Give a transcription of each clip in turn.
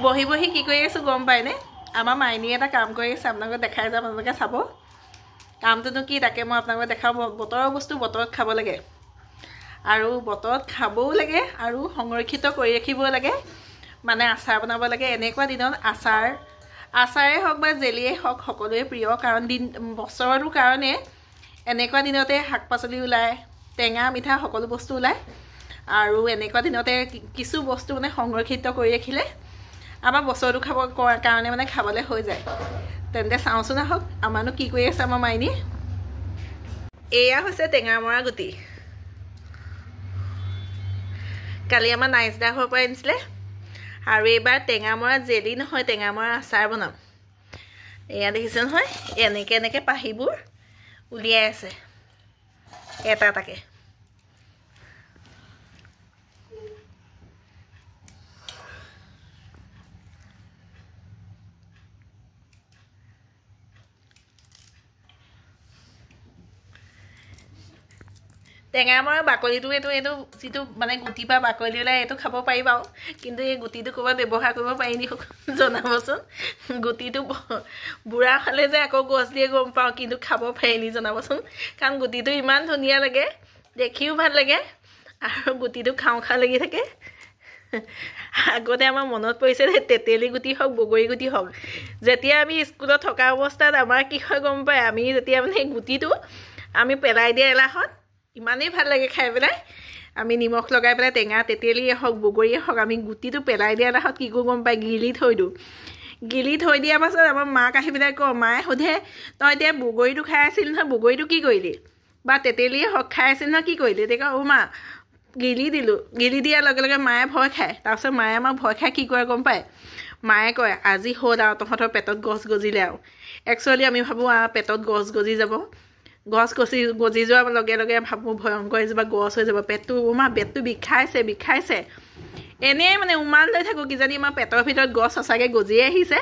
বহি বহি কি কৰি আছো গম পাইনে আমাৰ মাইনী এটা কাম কৰি আছে আপোনালোকক দেখাই যাম আপোনালোকে চাব কামটোনো কি তাকে মই আপোনালোকক দেখাব বতৰৰ বস্তু বতৰত খাব লাগে আৰু বতৰত খাবও লাগে আৰু সংৰক্ষিত কৰি ৰাখিব লাগে মানে আচাৰ বনাব লাগে এনেকুৱা দিনত আচাৰে হওক বা জেলিয়ে হওক সকলোৱে প্ৰিয় কাৰণ দিন বছৰৰ কাৰণে এনেকুৱা দিনতে শাক পাচলি ওলায় টেঙা মিঠা সকলো বস্তু ওলায় আৰু এনেকুৱা দিনতে কিছু বস্তু মানে সংৰক্ষিত কৰি ৰাখিলে আমাৰ বছৰটো খাব কাৰণে মানে খাবলৈ হৈ যায় তেন্তে চাওঁচোন আহক আমাৰনো কি কৰি আছে আমাৰ মাইনী এয়া হৈছে টেঙামৰা গুটি কালি আমাৰ নাইজদা ঘৰৰ পৰা আনিছিলে আৰু এইবাৰ টেঙামৰা জেলি নহয় টেঙামৰা আচাৰ বনাম এয়া দেখিছে নহয় এনেকৈ পাহিবোৰ উলিয়াই আছে এটা এটাকৈ টেঙামৰা বাকলিটো এইটো যিটো মানে গুটি বা বাকলি ওলাই এইটো খাব পাৰি বাৰু কিন্তু এই গুটিটো ক'ৰবাত ব্যৱহাৰ কৰিব পাৰি নি জনাবচোন গুটিটো বুঢ়া হ'লে যে আকৌ গছ দিয়ে গম পাওঁ কিন্তু খাব পাৰি নি জনাবচোন কাৰণ গুটিটো ইমান ধুনীয়া লাগে দেখিও ভাল লাগে আৰু গুটিটো খাওঁ লাগি থাকে আগতে আমাৰ মনত পৰিছে তেতেলী গুটি হওক বগৰী গুটি হওক যেতিয়া আমি স্কুলত থকা অৱস্থাত আমাৰ কি হয় গম পায় আমি যেতিয়া মানে গুটিটো আমি পেলাই দিয়া এলাহত ইমানেই ভাল লাগে খাই পেলাই আমি নিমখ লগাই পেলাই টেঙা তেতেলীয়ে হওক বগৰীয়ে হওক আমি গুটিটো পেলাই দিয়া এলাহত কি কৰোঁ গম পায় গিলি থৈ দিয়াৰ পাছত আমাৰ মাক আহি পেলাই কওঁ মায়ে সোধে তই এতিয়া বগৰীটো খাই আছিল নহয় বগৰীটো কি কৰিলি বা তেতেলীয়ে হওক খাই আছিল নহয় কি কৰিলি তেতিয়া অ' মা গিলি দিলোঁ গিলি দিয়াৰ লগে লগে মায়ে ভয় খায় তাৰপিছত মায়ে আমাক ভয় খাই কি কৰে গম পায় মায়ে কয় আজি হ'ল আৰু তহঁতৰ পেটত গছ গজিলে আৰু একচুৱেলি আমি ভাবোঁ পেটত গছ গজি যাব গছ গজি যোৱাৰ লগে লগে ভাবোঁ ভয়ংকৰ এজোপা গছ হৈ যাব পেটটো পেটটো বিষাইছে এনেই মানে উমান লৈ থাকোঁ কিজানি আমাৰ পেটৰ ভিতৰত গছ সঁচাকৈ গজিয়ে আহিছে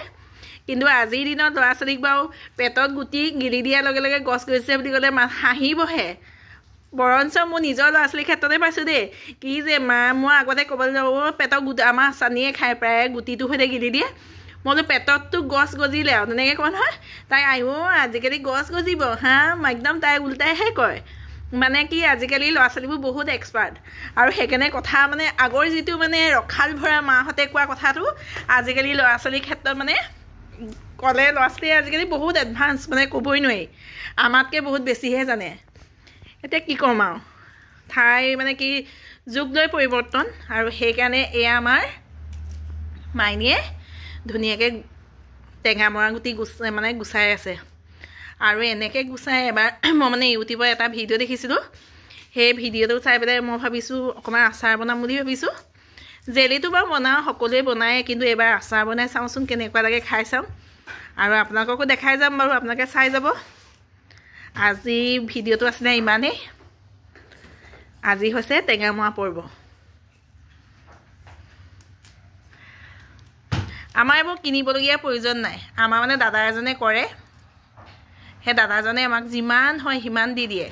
কিন্তু আজিৰ দিনত ল'ৰা ছোৱালীক বাৰু পেটত গুটি গিলি দিয়াৰ লগে লগে গছ গজিছে বুলি ক'লে হাঁহিবহে বৰঞ্চ মোৰ নিজৰ ল'ৰা ছোৱালীৰ ক্ষেত্ৰতে পাইছোঁ দেই কি যে মা মই আগতে ক'বলৈ যাব পেটৰ আমাৰ চানীয়ে খাই প্ৰায় গুটিটো সৈতে গিলি দিয়ে মই বোলো পেটততো গছ গজিলে আৰু তেনেকৈ কয় নহয় তাই আজিকালি গছ গজিব একদম তাই উল্টাইহে কয় মানে কি আজিকালি ল'ৰা ছোৱালীবোৰ বহুত এক্সপাৰ্ট আৰু সেইকাৰণে কথা মানে আগৰ যিটো মানে ৰখাল ভৰা মাহঁতে কোৱা কথাটো আজিকালি ল'ৰা ছোৱালীৰ ক্ষেত্ৰত মানে ক'লে ল'ৰা ছোৱালীয়ে আজিকালি বহুত এডভান্স মানে ক'বই নোৱাৰি আমাতকৈ বহুত বেছিহে জানে এতিয়া কি ক'ম আৰু ঠাই মানে কি যুগ লৈ পৰিৱৰ্তন আৰু সেইকাৰণে এয়া আমাৰ মাইনীয়ে ধুনীয়াকৈ টেঙামৰা গুটি গুচাই আছে আৰু এনেকৈ গুচাই এবাৰ মই মানে ইউটিউবত এটা ভিডিঅ' দেখিছিলোঁ সেই ভিডিঅ'টো চাই পেলাই মই ভাবিছোঁ অকণমান আচাৰ বনাম বুলি ভাবিছোঁ জেলিটো বাৰু বনাওঁ সকলোৱে বনায় কিন্তু এবাৰ আচাৰ বনাই চাওঁচোন কেনেকুৱা লাগে খাই চাওঁ আৰু আপোনালোককো দেখাই যাম বাৰু আপোনালোকে চাই যাব আজি ভিডিঅ'টো আছিলে ইমানেই আজি হৈছে টেঙামৰা পৰ্ব আমাৰ এইবোৰ কিনিবলগীয়া প্ৰয়োজন নাই আমাৰ মানে দাদা এজনে কৰে সেই দাদাজনে আমাক যিমান হয় সিমান দি দিয়ে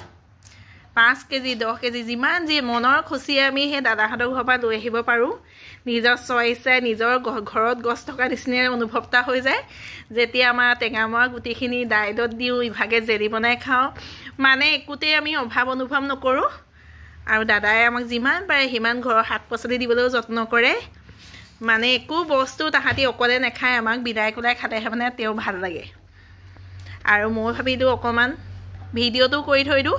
5 কেজি 10 কেজি যিমান যি মনৰ খুচিয়ে আমি সেই দাদাহঁতৰ ঘৰৰ পৰা লৈ আহিব পাৰোঁ নিজৰ চইচে নিজৰ ঘৰত গছ থকা নিচিনাই অনুভৱ এটা হৈ যায় যেতিয়া আমাৰ টেঙামৰা গুটিখিনি দাইলত দিওঁ ইভাগে জেলি বনাই খাওঁ মানে একোতেই আমি অভাৱ অনুভৱ নকৰোঁ আৰু দাদাই আমাক যিমান পাৰে সিমান ঘৰৰ শাক পাচলি দিবলৈও যত্ন কৰে মানে একো বস্তু তাহাঁতি অকলে নাখায় আমাক বিদায় কোলাই খালেহে মানে তেওঁ ভাল লাগে আৰু মই ভাবিলোঁ অকণমান ভিডিঅ'টো কৰি থৈ দিওঁ